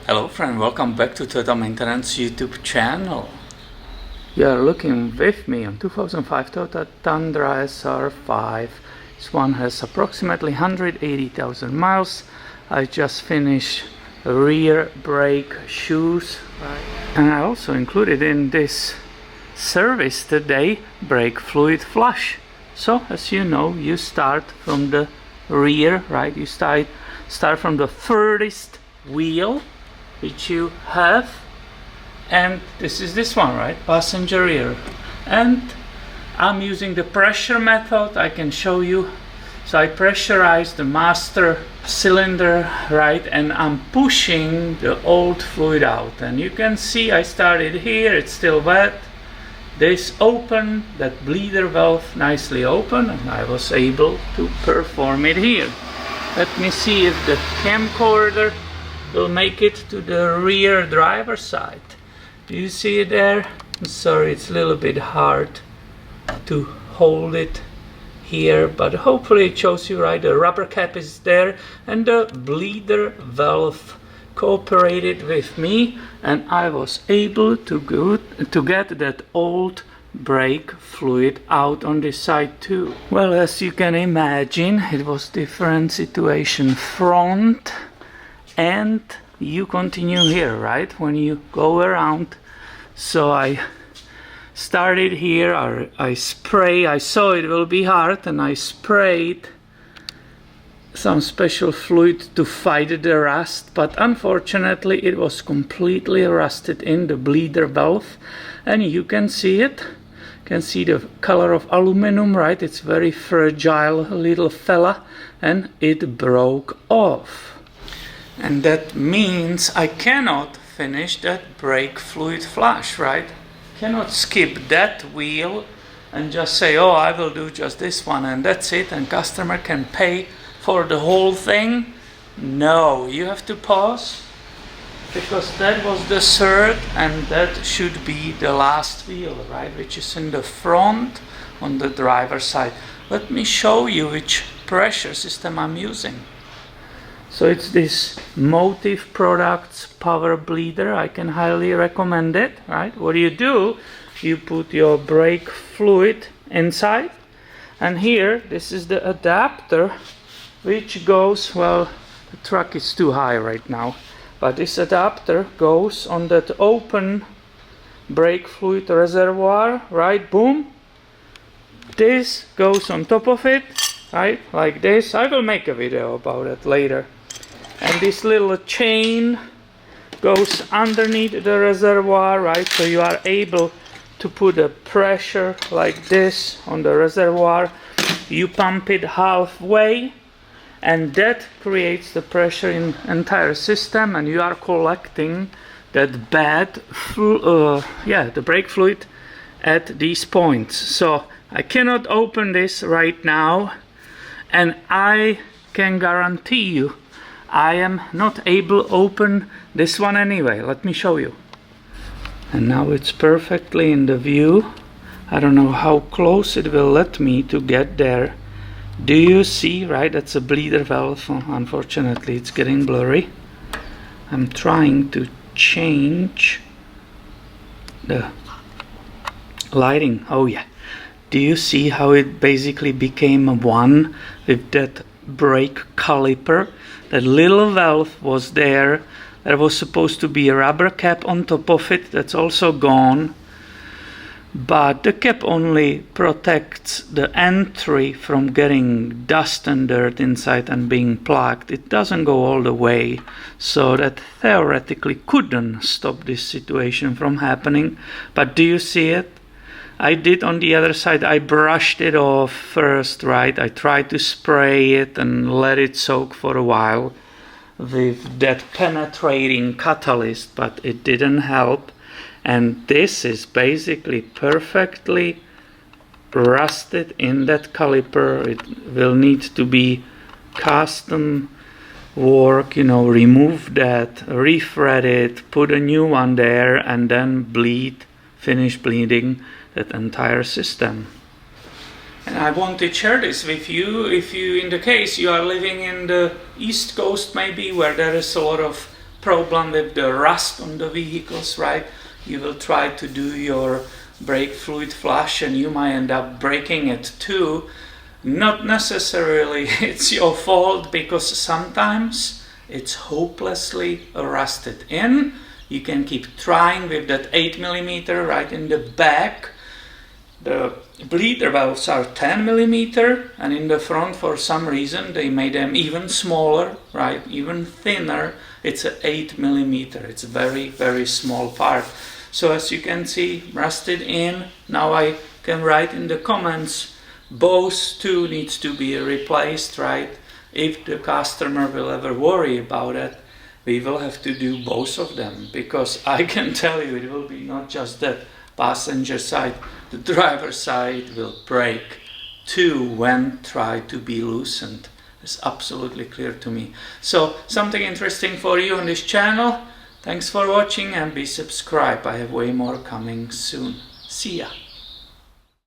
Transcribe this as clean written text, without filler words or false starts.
Hello friend, welcome back to Toyota Maintenance YouTube channel. You are looking with me on 2005 Toyota Tundra SR5. This one has approximately 180,000 miles. I just finished rear brake shoes, and I also included in this service today brake fluid flush. So as you know, you start from the rear, right? You start from the furthest wheel which you have, and this is this one, right? Passenger rear. And I'm using the pressure method. I can show you. So I pressurize the master cylinder, right, and I'm pushing the old fluid out, and you can see I started here, it's still wet. This open, that bleeder valve nicely open, and I was able to perform it here. Let me see if the camcorder will make it to the rear driver's side. Do you see it there? I'm sorry, it's a little bit hard to hold it here, but hopefully it shows you right. The rubber cap is there, and the bleeder valve cooperated with me, and I was able to get that old brake fluid out on this side too. Well, as you can imagine, it was different situation front, and you continue here, right, when you go around. So I started here, I saw it will be hard, and I sprayed some special fluid to fight the rust, but unfortunately it was completely rusted in the bleeder valve, and you can see it. You can see the color of aluminum, right? It's very fragile little fella, and it broke off. And that means I cannot finish that brake fluid flush, right? Cannot skip that wheel and just say, oh, I will do just this one and that's it, and customer can pay for the whole thing. No, you have to pause, because that was the third, and that should be the last wheel, right, which is in the front on the driver's side. Let me show you which pressure system I'm using. So it's this Motive Products Power Bleeder. I can highly recommend it, right? What do? You put your brake fluid inside, and here, this is the adapter which goes, well, the truck is too high right now, but this adapter goes on that open brake fluid reservoir, right? Boom. This goes on top of it, right? Like this. I will make a video about it later. And this little chain goes underneath the reservoir, right? So you are able to put a pressure like this on the reservoir. You pump it halfway, and that creates the pressure in entire system, and you are collecting that bad the brake fluid at these points. So I cannot open this right now, and I can guarantee you I am not able to open this one anyway. Let me show you. And now it's perfectly in the view. I don't know how close it will let me to get there. Do you see, right? That's a bleeder valve. Unfortunately, it's getting blurry. I'm trying to change the lighting. Oh yeah. Do you see how it basically became one with that brake caliper? That little valve was there. There was supposed to be a rubber cap on top of it. That's also gone. But the cap only protects the entry from getting dust and dirt inside and being plugged. It doesn't go all the way. So that theoretically couldn't stop this situation from happening. But do you see it? I did on the other side. I brushed it off first, right? I tried to spray it and let it soak for a while with that penetrating catalyst, but it didn't help. And this is basically perfectly rusted in that caliper. It will need to be custom work, remove that, refret it, put a new one there, and then finish bleeding that entire system. And I want to share this with you. If you, in the case you are living in the East Coast maybe, where there is a lot of problem with the rust on the vehicles, right? You will try to do your brake fluid flush and you might end up breaking it too. Not necessarily it's your fault, because sometimes it's hopelessly rusted in. You can keep trying with that 8mm right in the back. The bleeder valves are 10mm, and in the front for some reason they made them even smaller, right, even thinner. It's an 8mm. It's a very, very small part. So as you can see, rusted in. Now I can write in the comments, both two needs to be replaced, right? If the customer will ever worry about it, we will have to do both of them, because I can tell you it will be not just that passenger side, the driver side will break too when try to be loosened. It's absolutely clear to me. So something interesting for you on this channel. Thanks for watching and be subscribed. I have way more coming soon. See ya.